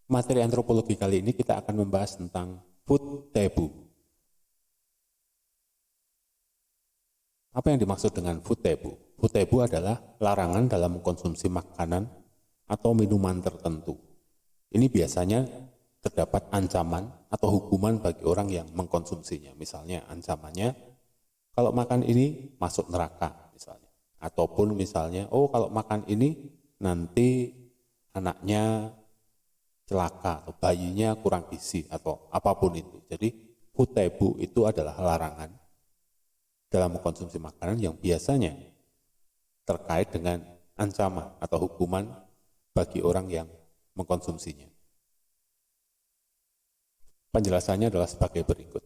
Materi antropologi kali ini kita akan membahas tentang food taboo. Apa yang dimaksud dengan food taboo? Food taboo adalah larangan dalam mengkonsumsi makanan atau minuman tertentu. Ini biasanya terdapat ancaman atau hukuman bagi orang yang mengkonsumsinya. Misalnya ancamannya, kalau makan ini masuk neraka misalnya. Ataupun misalnya, kalau makan ini nanti anaknya celaka atau bayinya kurang gizi atau apapun itu. Jadi food taboo itu adalah larangan dalam mengkonsumsi makanan yang biasanya terkait dengan ancaman atau hukuman bagi orang yang mengkonsumsinya. Penjelasannya adalah sebagai berikut.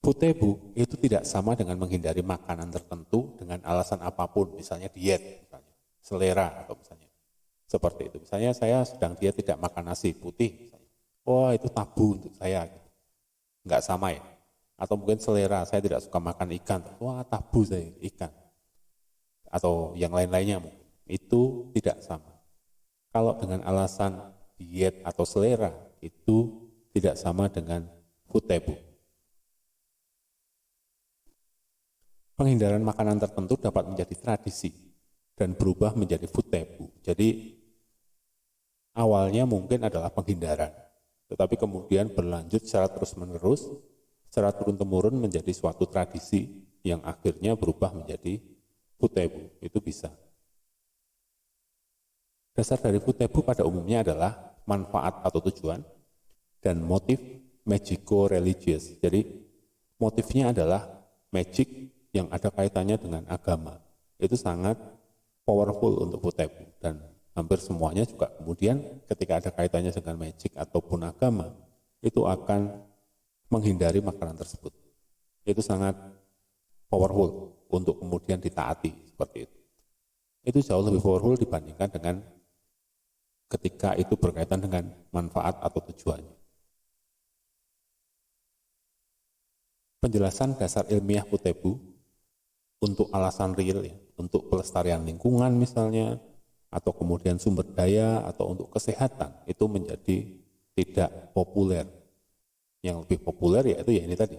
Food taboo itu tidak sama dengan menghindari makanan tertentu dengan alasan apapun, misalnya diet, misalnya selera atau misalnya seperti itu. Misalnya saya sedang diet tidak makan nasi putih, misalnya. Itu tabu untuk saya. Enggak sama ya. Atau mungkin selera, saya tidak suka makan ikan. Tabu saya ikan. Atau yang lain-lainnya mungkin. Itu tidak sama. Kalau dengan alasan diet atau selera, itu tidak sama dengan food taboo. Penghindaran makanan tertentu dapat menjadi tradisi dan berubah menjadi food taboo. Jadi awalnya mungkin adalah penghindaran, tetapi kemudian berlanjut secara terus-menerus, secara turun-temurun menjadi suatu tradisi yang akhirnya berubah menjadi food taboo. Itu bisa. Dasar dari food taboo pada umumnya adalah manfaat atau tujuan dan motif magico-religious. Jadi motifnya adalah magic yang ada kaitannya dengan agama. Itu sangat powerful untuk food taboo dan hampir semuanya juga kemudian ketika ada kaitannya dengan magic ataupun agama, itu akan menghindari makanan tersebut. Itu sangat powerful untuk kemudian ditaati seperti itu. Itu jauh lebih powerful dibandingkan dengan ketika itu berkaitan dengan manfaat atau tujuannya. Penjelasan dasar ilmiah food taboo untuk alasan real ya, untuk pelestarian lingkungan misalnya, atau kemudian sumber daya, atau untuk kesehatan, itu menjadi tidak populer. Yang lebih populer yaitu ini tadi,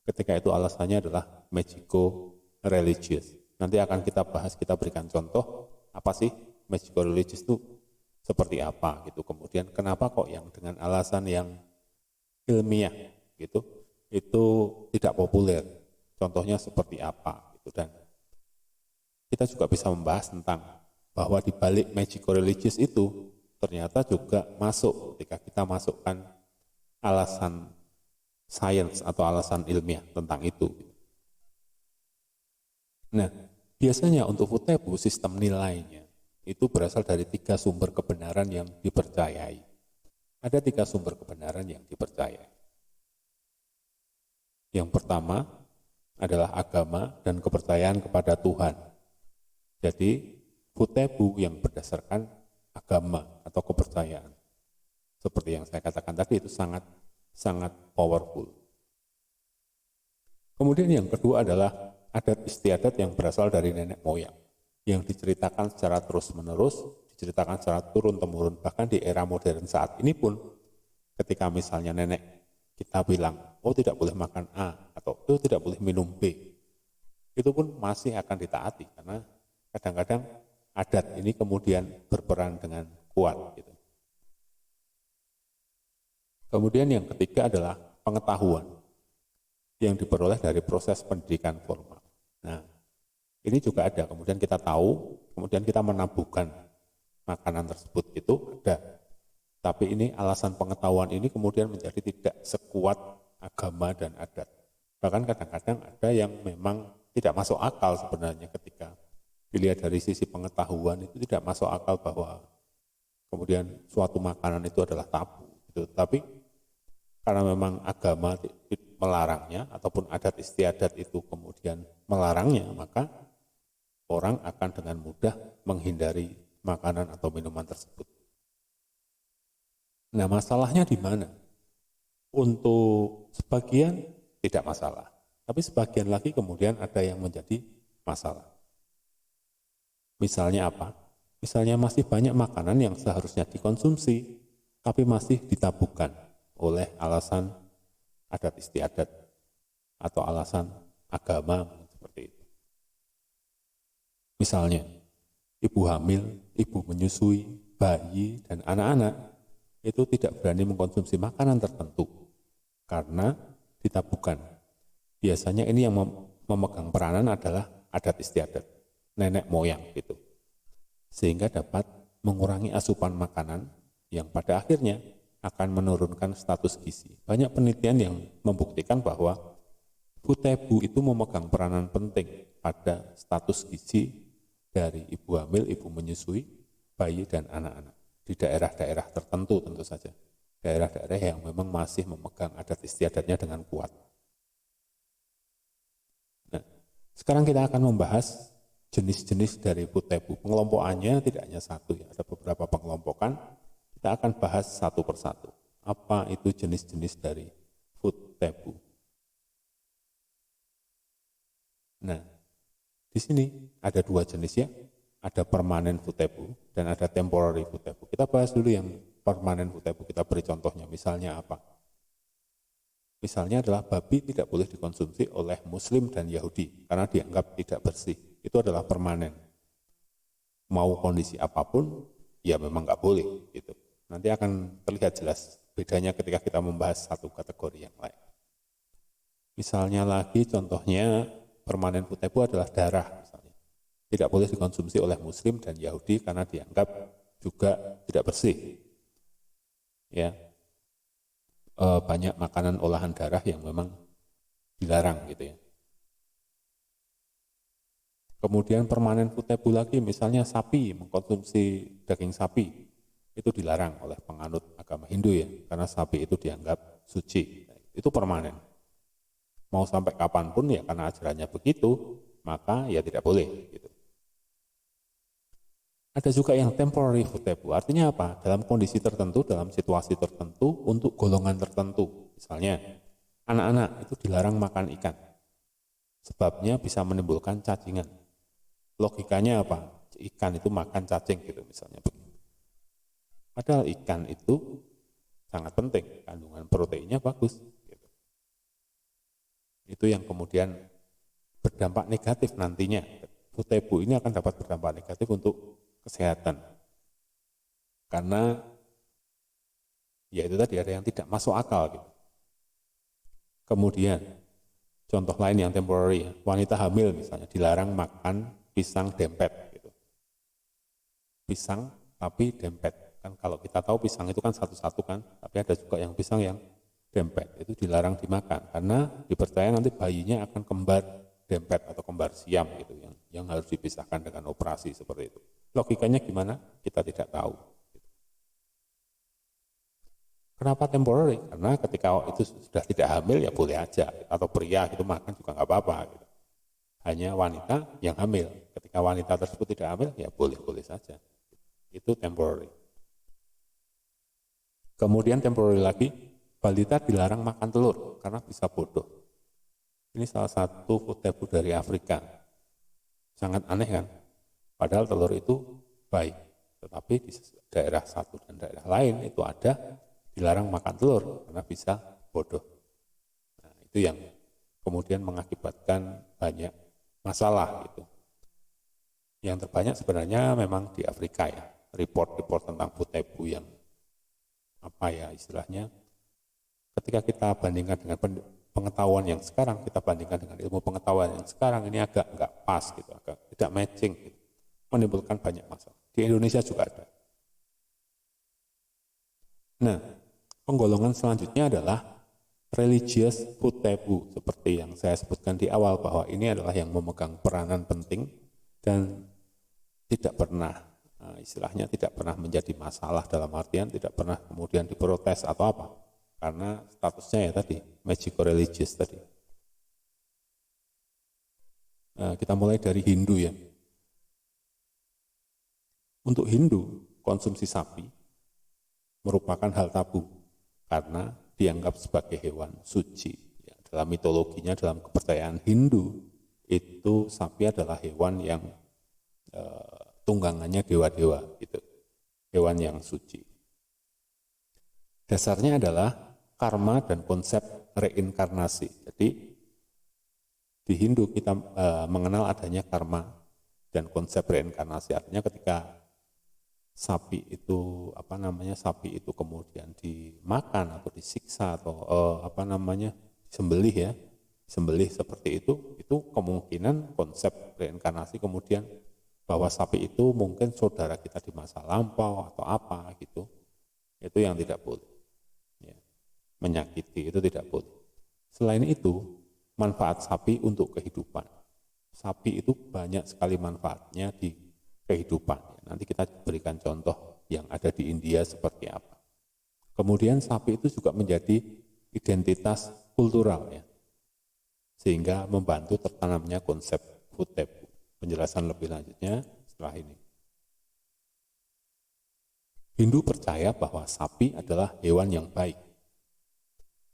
ketika itu alasannya adalah magico-religious. Nanti akan kita bahas, kita berikan contoh, apa sih magico-religious itu seperti apa gitu. Kemudian kenapa kok yang dengan alasan yang ilmiah gitu, itu tidak populer, contohnya seperti apa gitu. Dan kita juga bisa membahas tentang bahwa di balik magico-religious itu ternyata juga masuk ketika kita masukkan alasan sains atau alasan ilmiah tentang itu. Nah, biasanya untuk food taboo sistem nilainya itu berasal dari 3 sumber kebenaran yang dipercayai. Ada 3 sumber kebenaran yang dipercayai. Yang pertama adalah agama dan kepercayaan kepada Tuhan. Jadi food taboo yang berdasarkan agama atau kepercayaan. Seperti yang saya katakan tadi, itu sangat powerful. Kemudian yang kedua adalah adat istiadat yang berasal dari nenek moyang, yang diceritakan secara terus-menerus, diceritakan secara turun-temurun, bahkan di era modern saat ini pun, ketika misalnya nenek kita bilang, tidak boleh makan A, atau tidak boleh minum B, itu pun masih akan ditaati, karena kadang-kadang adat ini kemudian berperan dengan kuat. Gitu. Kemudian yang ketiga adalah pengetahuan yang diperoleh dari proses pendidikan formal. Nah, ini juga ada. Kemudian kita tahu, kemudian kita menabuhkan makanan tersebut, itu ada. Tapi ini alasan pengetahuan ini kemudian menjadi tidak sekuat agama dan adat. Bahkan kadang-kadang ada yang memang tidak masuk akal sebenarnya ketika dilihat dari sisi pengetahuan, itu tidak masuk akal bahwa kemudian suatu makanan itu adalah tabu. Gitu. Tapi karena memang agama melarangnya ataupun adat istiadat itu kemudian melarangnya, maka orang akan dengan mudah menghindari makanan atau minuman tersebut. Nah, masalahnya di mana? Untuk sebagian tidak masalah, tapi sebagian lagi kemudian ada yang menjadi masalah. Misalnya apa? Misalnya masih banyak makanan yang seharusnya dikonsumsi, tapi masih ditabuhkan oleh alasan adat istiadat atau alasan agama seperti itu. Misalnya, ibu hamil, ibu menyusui, bayi, dan anak-anak itu tidak berani mengkonsumsi makanan tertentu karena ditabuhkan. Biasanya ini yang memegang peranan adalah adat istiadat, nenek moyang gitu. Sehingga dapat mengurangi asupan makanan yang pada akhirnya akan menurunkan status gizi. Banyak penelitian yang membuktikan bahwa food taboo itu memegang peranan penting pada status gizi dari ibu hamil, ibu menyusui, bayi, dan anak-anak. Di daerah-daerah tertentu tentu saja. Daerah-daerah yang memang masih memegang adat istiadatnya dengan kuat. Nah, sekarang kita akan membahas jenis-jenis dari food taboo. Pengelompokannya tidak hanya satu, ya, ada beberapa pengelompokan. Kita akan bahas satu persatu. Apa itu jenis-jenis dari food taboo? Nah, di sini ada dua jenis ya, ada permanent food taboo dan ada temporary food taboo. Kita bahas dulu yang permanent food taboo, kita beri contohnya, misalnya apa? Misalnya adalah babi tidak boleh dikonsumsi oleh Muslim dan Yahudi karena dianggap tidak bersih. Itu adalah permanen. Mau kondisi apapun, ya memang nggak boleh. Gitu. Nanti akan terlihat jelas bedanya ketika kita membahas satu kategori yang lain. Misalnya lagi contohnya permanen food taboo adalah darah. Misalnya. Tidak boleh dikonsumsi oleh Muslim dan Yahudi karena dianggap juga tidak bersih. Ya, banyak makanan olahan darah yang memang dilarang gitu ya. Kemudian permanen food taboo lagi, misalnya sapi, mengkonsumsi daging sapi itu dilarang oleh penganut agama Hindu ya, karena sapi itu dianggap suci. Itu permanen. Mau sampai kapanpun ya karena ajarannya begitu, maka ya tidak boleh. Gitu. Ada juga yang temporary food taboo, artinya apa? Dalam kondisi tertentu, dalam situasi tertentu, untuk golongan tertentu. Misalnya, anak-anak itu dilarang makan ikan. Sebabnya bisa menimbulkan cacingan. Logikanya apa? Ikan itu makan cacing gitu misalnya. Padahal ikan itu sangat penting, kandungan proteinnya bagus. Gitu. Itu yang kemudian berdampak negatif nantinya. Food taboo ini akan dapat berdampak negatif untuk kesehatan. Karena ya itu tadi ada yang tidak masuk akal. Gitu. Kemudian contoh lain yang temporary, wanita hamil misalnya dilarang makan pisang dempet. Gitu. Pisang tapi dempet. Kan kalau kita tahu pisang itu kan satu-satu kan, tapi ada juga yang pisang yang dempet, itu dilarang dimakan karena dipercaya nanti bayinya akan kembar dempet atau kembar siam gitu yang harus dipisahkan dengan operasi seperti itu. Logikanya gimana? Kita tidak tahu. Kenapa temporary? Karena ketika itu sudah tidak hamil ya boleh aja, atau pria itu makan juga nggak apa-apa. Gitu. Hanya wanita yang hamil. Ketika wanita tersebut tidak hamil ya boleh-boleh saja. Itu temporary. Kemudian temporary lagi, balita dilarang makan telur karena bisa bodoh. Ini salah satu food taboo dari Afrika. Sangat aneh kan? Padahal telur itu baik. Tetapi di daerah satu dan daerah lain itu ada dilarang makan telur karena bisa bodoh. Nah, itu yang kemudian mengakibatkan banyak masalah gitu. Yang terbanyak sebenarnya memang di Afrika ya. Report-report tentang food taboo yang apa ya istilahnya, ketika kita bandingkan dengan pengetahuan yang sekarang, kita bandingkan dengan ilmu pengetahuan yang sekarang, ini agak nggak pas gitu, agak tidak matching gitu. Menimbulkan banyak masalah. Di Indonesia juga ada. Nah, penggolongan selanjutnya adalah religious food taboo, seperti yang saya sebutkan di awal bahwa ini adalah yang memegang peranan penting dan tidak pernah istilahnya tidak pernah menjadi masalah dalam artian tidak pernah kemudian diprotes atau apa karena statusnya ya tadi magical religious tadi. Kita mulai dari Hindu ya. Untuk Hindu konsumsi sapi merupakan hal tabu karena dianggap sebagai hewan suci. Ya, dalam mitologinya, dalam kepercayaan Hindu itu sapi adalah hewan yang tunggangannya dewa-dewa gitu, hewan yang suci. Dasarnya adalah karma dan konsep reinkarnasi. Jadi di Hindu kita mengenal adanya karma dan konsep reinkarnasi. Artinya ketika sapi itu kemudian dimakan atau disiksa atau sembelih ya, sembelih seperti itu kemungkinan konsep reinkarnasi kemudian bahwa sapi itu mungkin saudara kita di masa lampau atau apa gitu, itu yang tidak boleh ya. Menyakiti itu tidak boleh. Selain itu, manfaat sapi untuk kehidupan, sapi itu banyak sekali manfaatnya di kehidupan. Nanti kita berikan contoh yang ada di India seperti apa. Kemudian sapi itu juga menjadi identitas kultural ya, sehingga membantu tertanamnya konsep Futebu. Penjelasan lebih lanjutnya setelah ini. Hindu percaya bahwa sapi adalah hewan yang baik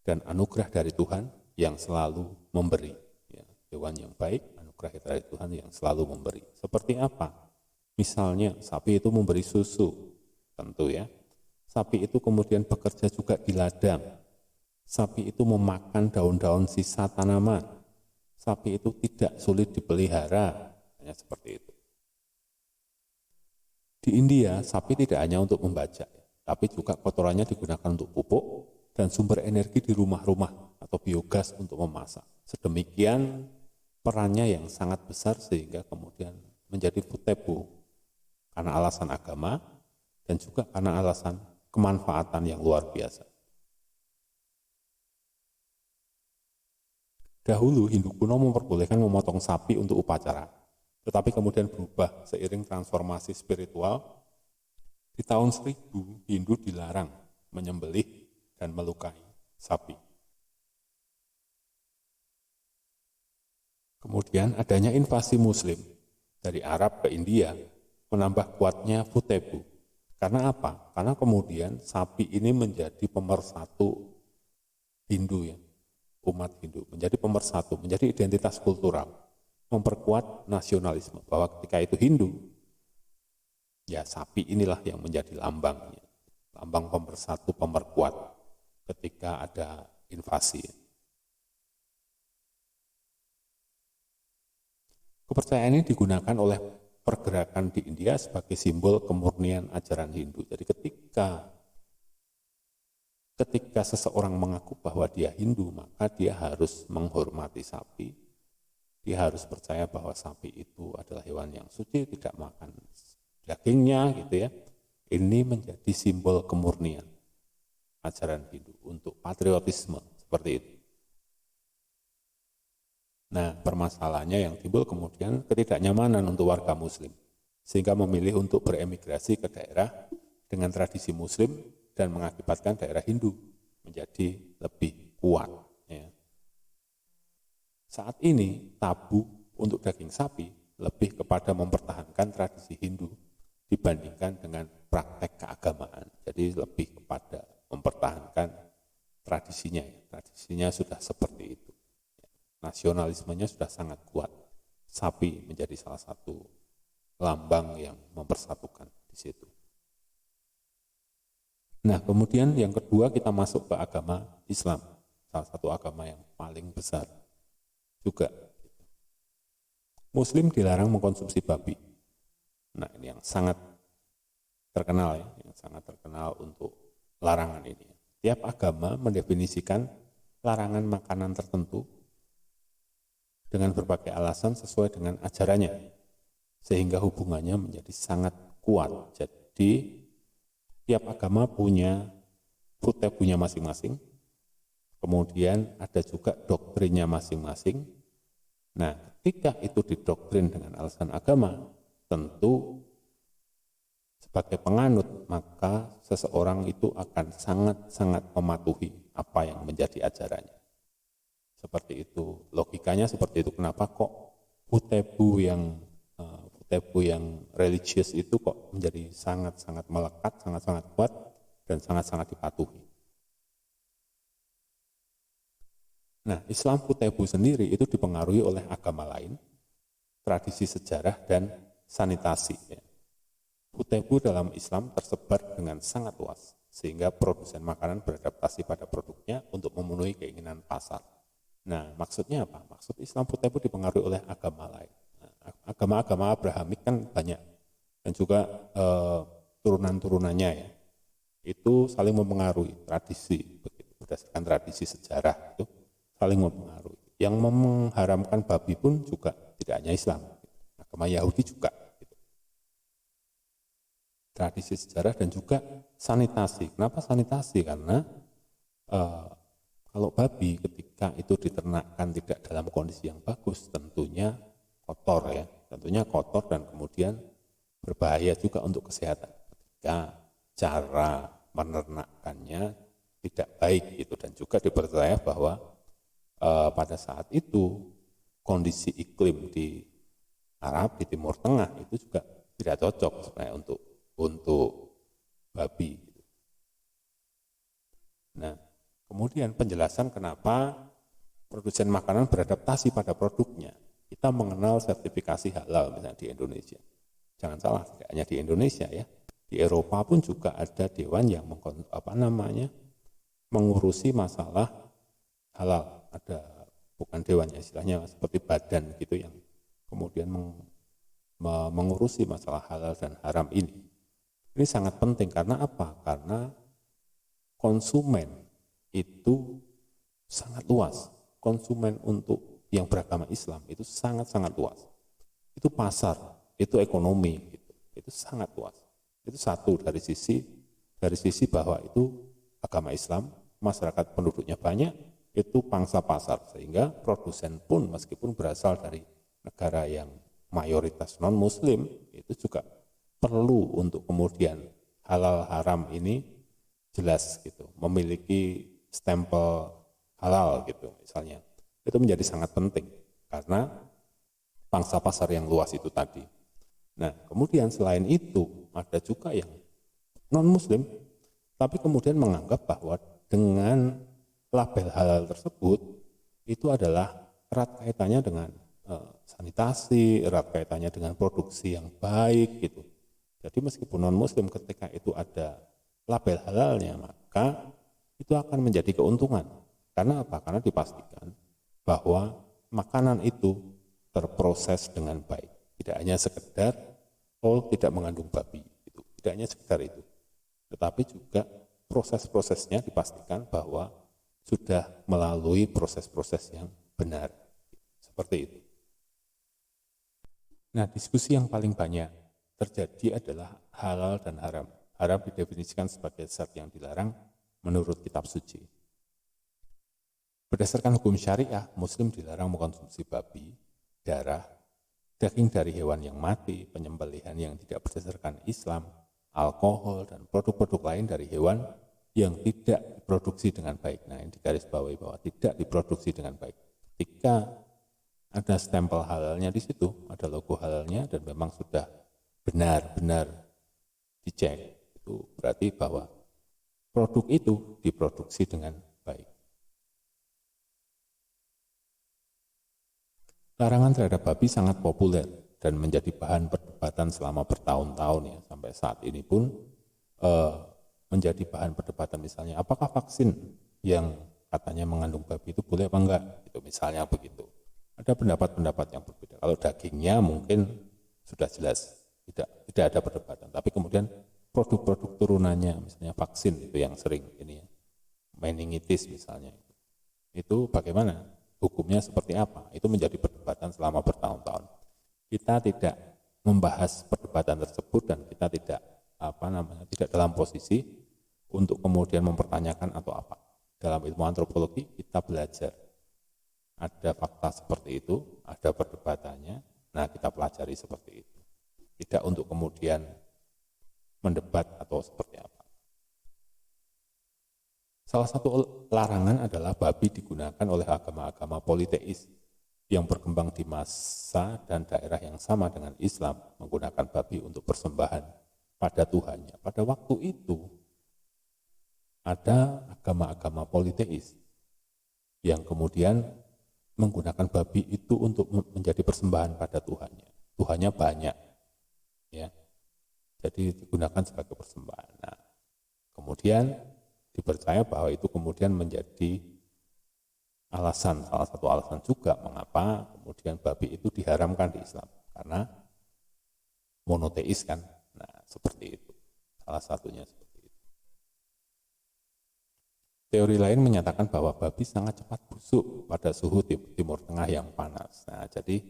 dan anugerah dari Tuhan yang selalu memberi. Ya, hewan yang baik, anugerah dari Tuhan yang selalu memberi. Seperti apa? Misalnya sapi itu memberi susu, tentu ya. Sapi itu kemudian bekerja juga di ladang. Sapi itu memakan daun-daun sisa tanaman. Sapi itu tidak sulit dipelihara. Seperti itu. Di India, sapi tidak hanya untuk membajak, tapi juga kotorannya digunakan untuk pupuk dan sumber energi di rumah-rumah atau biogas untuk memasak. Sedemikian perannya yang sangat besar sehingga kemudian menjadi Futebu karena alasan agama dan juga karena alasan kemanfaatan yang luar biasa. Dahulu Hindu kuno memperbolehkan memotong sapi untuk upacara, tetapi kemudian berubah seiring transformasi spiritual. Di tahun 1000, Hindu dilarang menyembelih dan melukai sapi. Kemudian adanya invasi Muslim dari Arab ke India menambah kuatnya Futebu. Karena apa? Karena kemudian sapi ini menjadi pemersatu Hindu ya, umat Hindu, menjadi pemersatu, menjadi identitas kultural, memperkuat nasionalisme, bahwa ketika itu Hindu, ya sapi inilah yang menjadi lambangnya, lambang pemersatu, pemerkuat ketika ada invasi. Kepercayaan ini digunakan oleh pergerakan di India sebagai simbol kemurnian ajaran Hindu. Jadi ketika seseorang mengaku bahwa dia Hindu, maka dia harus menghormati sapi. Dia harus percaya bahwa sapi itu adalah hewan yang suci, tidak makan dagingnya gitu ya. Ini menjadi simbol kemurnian ajaran Hindu untuk patriotisme seperti itu. Nah, permasalahannya yang timbul kemudian ketidaknyamanan untuk warga Muslim, sehingga memilih untuk beremigrasi ke daerah dengan tradisi Muslim dan mengakibatkan daerah Hindu menjadi lebih kuat. Ya. Saat ini tabu untuk daging sapi lebih kepada mempertahankan tradisi Hindu dibandingkan dengan praktek keagamaan. Jadi lebih kepada mempertahankan tradisinya. Tradisinya sudah seperti itu. Nasionalismenya sudah sangat kuat. Sapi menjadi salah satu lambang yang mempersatukan di situ. Nah, kemudian yang kedua kita masuk ke agama Islam. Salah satu agama yang paling besar juga. Muslim dilarang mengkonsumsi babi. Nah, ini yang sangat terkenal ya, yang sangat terkenal untuk larangan ini. Tiap agama mendefinisikan larangan makanan tertentu dengan berbagai alasan sesuai dengan ajarannya, sehingga hubungannya menjadi sangat kuat. Jadi tiap agama punya Futebunya masing-masing, kemudian ada juga doktrinnya masing-masing. Nah, ketika itu didoktrin dengan alasan agama, tentu sebagai penganut, maka seseorang itu akan sangat-sangat mematuhi apa yang menjadi ajarannya. Seperti itu, logikanya seperti itu. Kenapa kok Futebu yang religius itu kok menjadi sangat-sangat melekat, sangat-sangat kuat, dan sangat-sangat dipatuhi. Nah, Islam Futebu sendiri itu dipengaruhi oleh agama lain, tradisi sejarah, dan sanitasi. Futebu dalam Islam tersebar dengan sangat luas. sehingga produsen makanan beradaptasi pada produknya untuk memenuhi keinginan pasar. Nah, maksudnya apa? Maksud Islam putih itu dipengaruhi oleh agama lain. Nah, agama-agama Abrahamik kan banyak, dan juga turunan-turunannya ya, itu saling mempengaruhi tradisi, berdasarkan tradisi sejarah itu saling mempengaruhi. Yang mengharamkan babi pun juga tidak hanya Islam, agama Yahudi juga. Tradisi sejarah dan juga sanitasi. Kenapa sanitasi? Karena kalau babi ketika itu diternakkan tidak dalam kondisi yang bagus, tentunya kotor ya, tentunya kotor dan kemudian berbahaya juga untuk kesehatan. Ketika cara menernakkannya tidak baik itu, dan juga dipercaya bahwa pada saat itu kondisi iklim di Arab, di Timur Tengah itu juga tidak cocok sebenarnya untuk babi. Nah, kemudian penjelasan kenapa produsen makanan beradaptasi pada produknya. Kita mengenal sertifikasi halal misalnya di Indonesia. Jangan salah, tidak hanya di Indonesia ya. Di Eropa pun juga ada dewan yang mengurusi masalah halal. Ada bukan dewannya, istilahnya seperti badan gitu yang kemudian mengurusi masalah halal dan haram ini. Ini sangat penting karena apa? Karena konsumen itu sangat luas. Konsumen untuk yang beragama Islam itu sangat-sangat luas. Itu pasar, itu ekonomi, itu sangat luas. Itu satu dari sisi bahwa itu agama Islam, masyarakat penduduknya banyak, itu pangsa pasar, sehingga produsen pun meskipun berasal dari negara yang mayoritas non-muslim itu juga perlu untuk kemudian halal haram ini jelas gitu, memiliki stempel halal gitu misalnya. Itu menjadi sangat penting karena pangsa pasar yang luas itu tadi. Nah, kemudian selain itu ada juga yang non-muslim tapi kemudian menganggap bahwa dengan label halal tersebut itu adalah erat kaitannya dengan sanitasi, erat kaitannya dengan produksi yang baik gitu. Jadi meskipun non-muslim ketika itu ada label halalnya, maka itu akan menjadi keuntungan. Karena apa? Karena dipastikan bahwa makanan itu terproses dengan baik. Tidak hanya sekedar tidak mengandung babi, itu. Tidak hanya sekedar itu. Tetapi juga proses-prosesnya dipastikan bahwa sudah melalui proses-proses yang benar. Seperti itu. Nah, diskusi yang paling banyak terjadi adalah halal dan haram. Haram didefinisikan sebagai zat yang dilarang menurut kitab suci. Berdasarkan hukum syariah, Muslim dilarang mengkonsumsi babi, darah, daging dari hewan yang mati, penyembelihan yang tidak berdasarkan Islam, alkohol, dan produk-produk lain dari hewan yang tidak diproduksi dengan baik. Nah, yang digarisbawahi bahwa tidak diproduksi dengan baik. Ketika ada stempel halalnya di situ, ada logo halalnya, dan memang sudah benar-benar dicek, itu berarti bahwa produk itu diproduksi dengan baik. Larangan terhadap babi sangat populer dan menjadi bahan perdebatan selama bertahun-tahun ya, sampai saat ini pun menjadi bahan perdebatan. Misalnya apakah vaksin yang katanya mengandung babi itu boleh apa enggak, itu misalnya begitu. Ada pendapat-pendapat yang berbeda. Kalau dagingnya mungkin sudah jelas tidak ada perdebatan, tapi kemudian produk-produk turunannya, misalnya vaksin itu yang sering ini ya, meningitis misalnya, itu bagaimana? Hukumnya seperti apa? Itu menjadi perdebatan selama bertahun-tahun. Kita tidak membahas perdebatan tersebut dan kita tidak tidak dalam posisi untuk kemudian mempertanyakan atau apa. Dalam ilmu antropologi kita belajar ada fakta seperti itu, ada perdebatannya, nah kita pelajari seperti itu. Tidak untuk kemudian mendebat atau seperti apa. Salah satu larangan adalah babi digunakan oleh agama-agama politeis yang berkembang di masa dan daerah yang sama dengan Islam, menggunakan babi untuk persembahan pada Tuhannya. Pada waktu itu ada agama-agama politeis yang kemudian menggunakan babi itu untuk menjadi persembahan pada Tuhannya. Tuhannya banyak, ya. Jadi digunakan sebagai persembahan. Nah, kemudian dipercaya bahwa itu kemudian menjadi alasan, salah satu alasan juga mengapa kemudian babi itu diharamkan di Islam, karena monoteis kan. Nah, seperti itu. Salah satunya seperti itu. Teori lain menyatakan bahwa babi sangat cepat busuk pada suhu Timur Tengah yang panas. Nah, jadi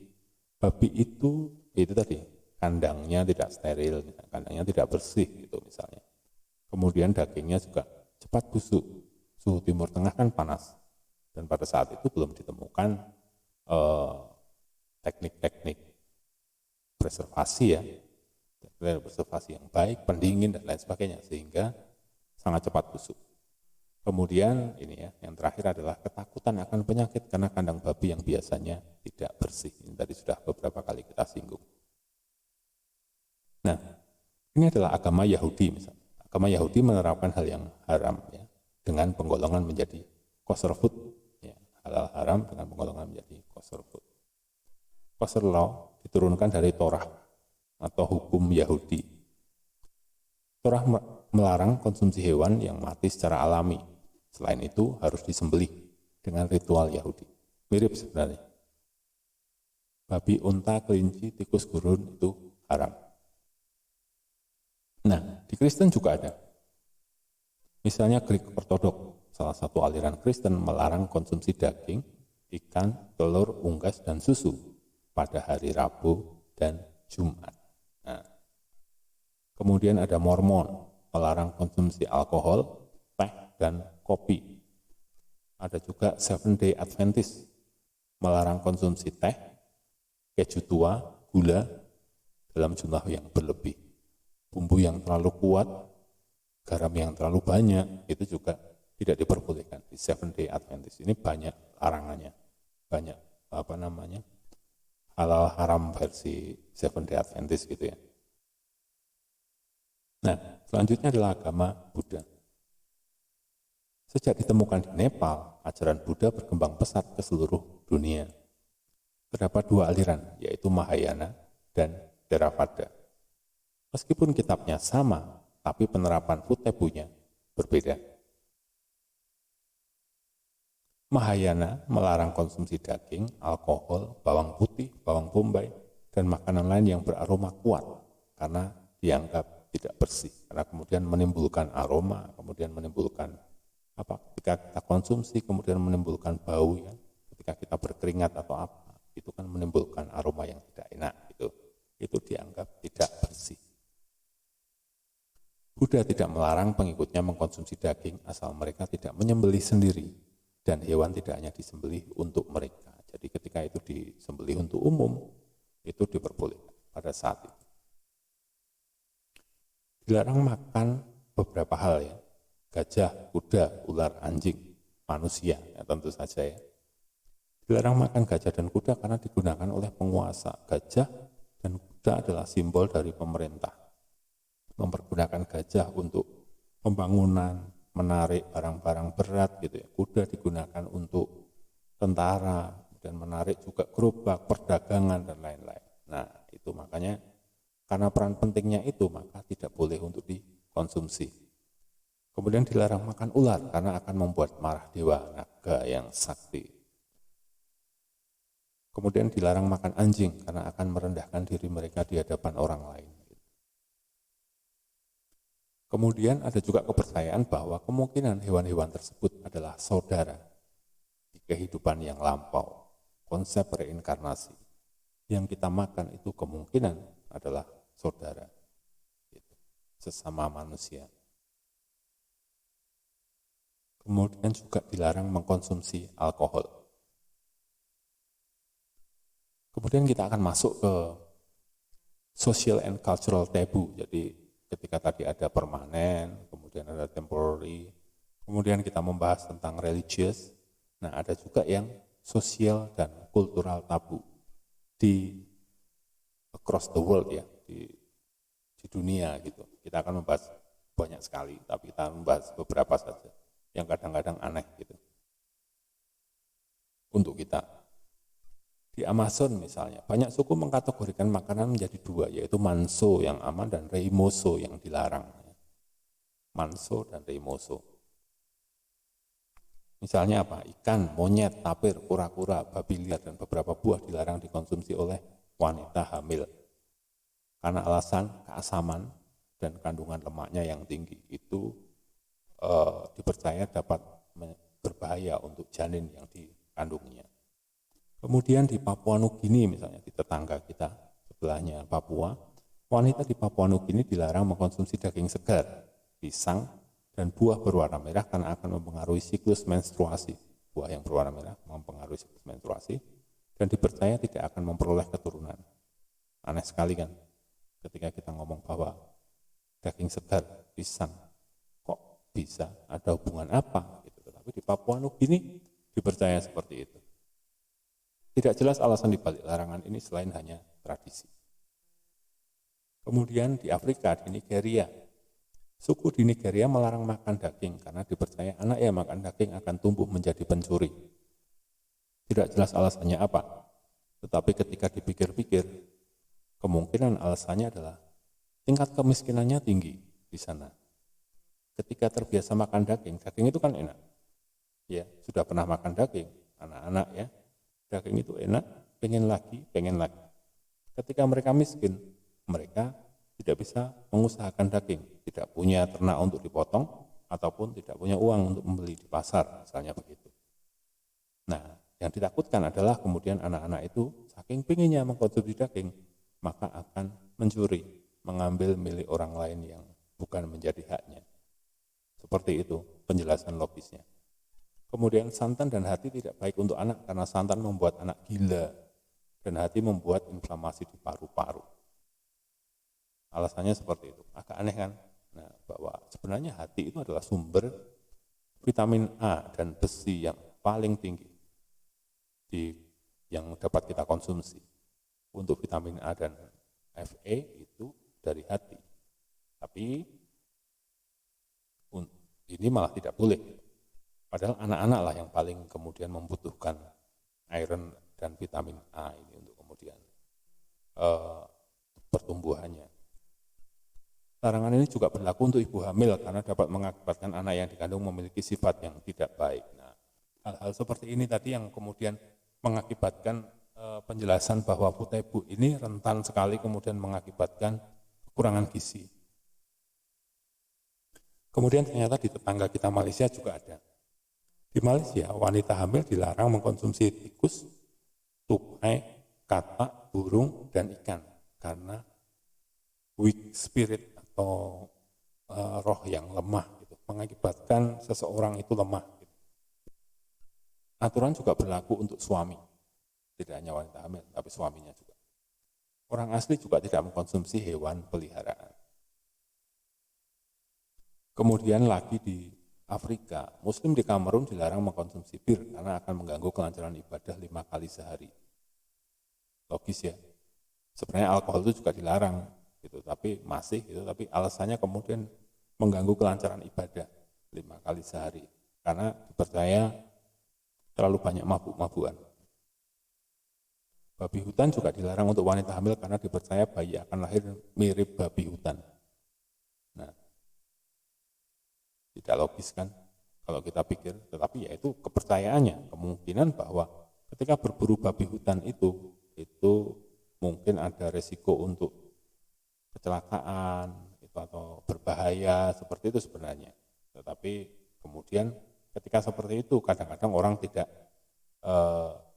babi itu tadi, kandangnya tidak steril, kandangnya tidak bersih gitu misalnya. Kemudian dagingnya juga cepat busuk. Suhu Timur Tengah kan panas. Dan pada saat itu belum ditemukan teknik-teknik preservasi ya, preservasi yang baik, pendingin dan lain sebagainya, sehingga sangat cepat busuk. Kemudian ini ya, yang terakhir adalah ketakutan akan penyakit karena kandang babi yang biasanya tidak bersih. Ini tadi sudah beberapa kali kita singgung. Nah, ini adalah agama Yahudi misalnya. Agama Yahudi menerapkan hal yang haram ya, dengan penggolongan menjadi kosher food, ya, halal haram dengan penggolongan menjadi kosher food. Kosher law diturunkan dari Torah atau hukum Yahudi. Torah melarang konsumsi hewan yang mati secara alami. Selain itu harus disembelih dengan ritual Yahudi. Mirip sebenarnya. Babi, unta, kelinci, tikus, gurun itu haram. Nah, di Kristen juga ada. Misalnya Greek Ortodok, salah satu aliran Kristen melarang konsumsi daging, ikan, telur, unggas, dan susu pada hari Rabu dan Jumat. Nah, kemudian ada Mormon, melarang konsumsi alkohol, teh, dan kopi. Ada juga Seventh Day Adventist, melarang konsumsi teh, keju tua, gula dalam jumlah yang berlebih. Bumbu yang terlalu kuat, garam yang terlalu banyak, itu juga tidak diperbolehkan. Di Seventh Day Adventist ini banyak larangannya, banyak halal haram versi Seventh Day Adventist gitu ya. Nah, selanjutnya adalah agama Buddha. Sejak ditemukan di Nepal, ajaran Buddha berkembang pesat ke seluruh dunia. Terdapat dua aliran, yaitu Mahayana dan Theravada. Meskipun kitabnya sama, tapi penerapan Futebunya berbeda. Mahayana melarang konsumsi daging, alkohol, bawang putih, bawang bombay, dan makanan lain yang beraroma kuat karena dianggap tidak bersih, karena kemudian menimbulkan aroma, kemudian menimbulkan ketika kita konsumsi kemudian menimbulkan bau ya, ketika kita berkeringat atau apa, itu kan menimbulkan aroma yang tidak enak itu dianggap tidak bersih. Buddha tidak melarang pengikutnya mengkonsumsi daging asal mereka tidak menyembelih sendiri, dan hewan tidak hanya disembelih untuk mereka. Jadi ketika itu disembelih untuk umum, itu diperbolehkan pada saat itu. Dilarang makan beberapa hal ya, gajah, kuda, ular, anjing, manusia, ya tentu saja ya. Dilarang makan gajah dan kuda karena digunakan oleh penguasa. Gajah dan kuda adalah simbol dari pemerintah. Mempergunakan gajah untuk pembangunan, menarik barang-barang berat gitu ya. Kuda digunakan untuk tentara dan menarik juga gerobak, perdagangan dan lain-lain. Nah, itu makanya karena peran pentingnya itu maka tidak boleh untuk dikonsumsi. Kemudian dilarang makan ular karena akan membuat marah dewa naga yang sakti. Kemudian dilarang makan anjing karena akan merendahkan diri mereka di hadapan orang lain. Kemudian ada juga kepercayaan bahwa kemungkinan hewan-hewan tersebut adalah saudara di kehidupan yang lampau. Konsep reinkarnasi yang kita makan itu kemungkinan adalah saudara, sesama manusia. Kemudian juga dilarang mengkonsumsi alkohol. Kemudian kita akan masuk ke social and cultural taboo. Jadi ketika tadi ada permanen, kemudian ada temporary, kemudian kita membahas tentang religious. Nah, ada juga yang sosial dan kultural tabu di across the world ya, di dunia gitu. Kita akan membahas banyak sekali, tapi kita membahas beberapa saja yang kadang-kadang aneh gitu untuk kita. Di Amazon misalnya, banyak suku mengkategorikan makanan menjadi dua, yaitu manso yang aman dan reimoso yang dilarang. manso, dan reimoso. Misalnya apa? Ikan, monyet, tapir, kura-kura, babi liar, dan beberapa buah dilarang dikonsumsi oleh wanita hamil. Karena alasan keasaman dan kandungan lemaknya yang tinggi itu dipercaya dapat berbahaya untuk janin yang dikandungnya. Kemudian di Papua Nugini misalnya, di tetangga kita sebelahnya Papua, wanita di Papua Nugini dilarang mengkonsumsi daging segar, pisang, dan buah berwarna merah karena akan mempengaruhi siklus menstruasi. Buah yang berwarna merah mempengaruhi siklus menstruasi dan dipercaya tidak akan memperoleh keturunan. Aneh sekali kan, ketika kita ngomong bahwa daging segar, pisang, kok bisa ada hubungan apa? Gitu. Tetapi di Papua Nugini dipercaya seperti itu. Tidak jelas alasan dibalik larangan ini selain hanya tradisi. Kemudian di Afrika, di Nigeria, suku di Nigeria melarang makan daging karena dipercaya anak yang makan daging akan tumbuh menjadi pencuri. Tidak jelas alasannya apa, tetapi ketika dipikir-pikir, kemungkinan alasannya adalah tingkat kemiskinannya tinggi di sana. Ketika terbiasa makan daging itu kan enak. Ya, sudah pernah makan daging, anak-anak ya. Daging itu enak, pengen lagi. Ketika mereka miskin, mereka tidak bisa mengusahakan daging, tidak punya ternak untuk dipotong, ataupun tidak punya uang untuk membeli di pasar, misalnya begitu. Nah, yang ditakutkan adalah kemudian anak-anak itu saking pengennya mengkonsumsi daging, maka akan mencuri, mengambil milik orang lain yang bukan menjadi haknya. Seperti itu penjelasan logisnya. Kemudian santan dan hati tidak baik untuk anak karena santan membuat anak gila dan hati membuat inflamasi di paru-paru. Alasannya seperti itu. Agak aneh kan? Nah, bahwa sebenarnya hati itu adalah sumber vitamin A dan besi yang paling tinggi yang dapat kita konsumsi. Untuk vitamin A dan Fe itu dari hati. Tapi ini malah tidak boleh. Padahal anak-anak lah yang paling kemudian membutuhkan iron dan vitamin A ini untuk kemudian pertumbuhannya. Larangan ini juga berlaku untuk ibu hamil karena dapat mengakibatkan anak yang dikandung memiliki sifat yang tidak baik. Nah, hal-hal seperti ini tadi yang kemudian mengakibatkan penjelasan bahwa putebu ini rentan sekali kemudian mengakibatkan kekurangan gizi. Kemudian ternyata di tetangga kita Malaysia juga ada. Di Malaysia, wanita hamil dilarang mengkonsumsi tikus, tupai, katak, burung, dan ikan karena weak spirit atau roh yang lemah, gitu, mengakibatkan seseorang itu lemah. Gitu. Aturan juga berlaku untuk suami, tidak hanya wanita hamil, tapi suaminya juga. Orang asli juga tidak mengkonsumsi hewan peliharaan. Kemudian lagi di Afrika, Muslim di Kamerun dilarang mengkonsumsi bir karena akan mengganggu kelancaran ibadah 5 kali sehari. Logis ya. Sebenarnya alkohol itu juga dilarang, gitu, tapi alasannya kemudian mengganggu kelancaran ibadah 5 kali sehari karena dipercaya terlalu banyak mabuk-mabukan. Babi hutan juga dilarang untuk wanita hamil karena dipercaya bayi akan lahir mirip babi hutan. Nah, tidak logis kan kalau kita pikir, tetapi ya itu kepercayaannya, kemungkinan bahwa ketika berburu babi hutan itu mungkin ada resiko untuk kecelakaan itu atau berbahaya seperti itu sebenarnya. Tetapi kemudian ketika seperti itu kadang-kadang orang tidak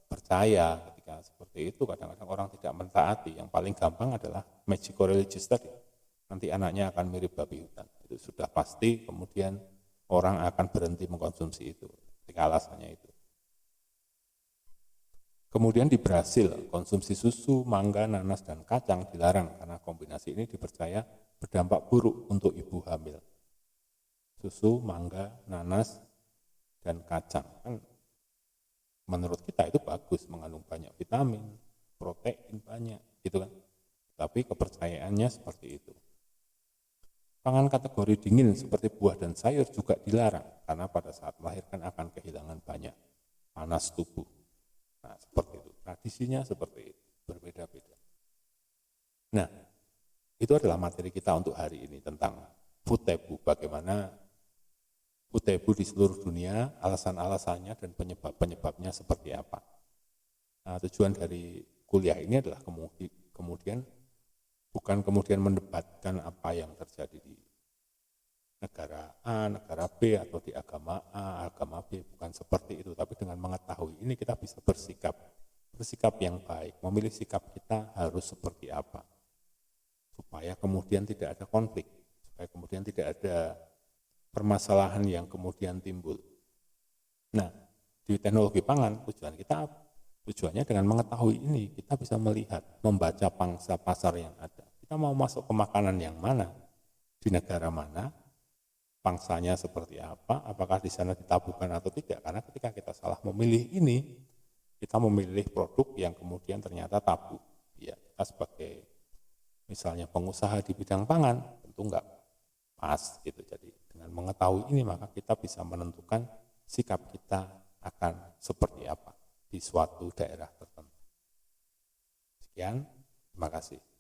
percaya, ketika seperti itu kadang-kadang orang tidak mentaati. Yang paling gampang adalah magical religious tadi. Nanti anaknya akan mirip babi hutan. Itu sudah pasti, kemudian orang akan berhenti mengkonsumsi itu ketika alasannya itu. Kemudian di Brasil, konsumsi susu, mangga, nanas, dan kacang dilarang karena kombinasi ini dipercaya berdampak buruk untuk ibu hamil. Susu, mangga, nanas, dan kacang. Kan menurut kita itu bagus, mengandung banyak vitamin, protein banyak, gitu kan. Tapi kepercayaannya seperti itu. Pangan kategori dingin seperti buah dan sayur juga dilarang karena pada saat melahirkan akan kehilangan banyak panas tubuh. Nah, seperti itu. Tradisinya seperti itu, berbeda-beda. Nah, itu adalah materi kita untuk hari ini tentang food taboo, bagaimana tebu di seluruh dunia, alasan-alasannya dan penyebab-penyebabnya seperti apa. Nah, tujuan dari kuliah ini adalah kemudian bukan kemudian mendebatkan apa yang terjadi di negara A, negara B, atau di agama A, agama B, bukan seperti itu. Tapi dengan mengetahui ini kita bisa bersikap yang baik, memilih sikap kita harus seperti apa, supaya kemudian tidak ada konflik, supaya kemudian tidak ada permasalahan yang kemudian timbul. Nah, di teknologi pangan tujuannya dengan mengetahui ini kita bisa melihat, membaca pangsa pasar yang ada. Kita mau masuk ke makanan yang mana, di negara mana, pangsanya seperti apa, apakah di sana ditabuhkan atau tidak. Karena ketika kita salah memilih ini, kita memilih produk yang kemudian ternyata tabu. Ya, kita sebagai misalnya pengusaha di bidang pangan tentu enggak pas gitu. Jadi dengan mengetahui ini maka kita bisa menentukan sikap kita akan seperti apa di suatu daerah tertentu. Sekian, terima kasih.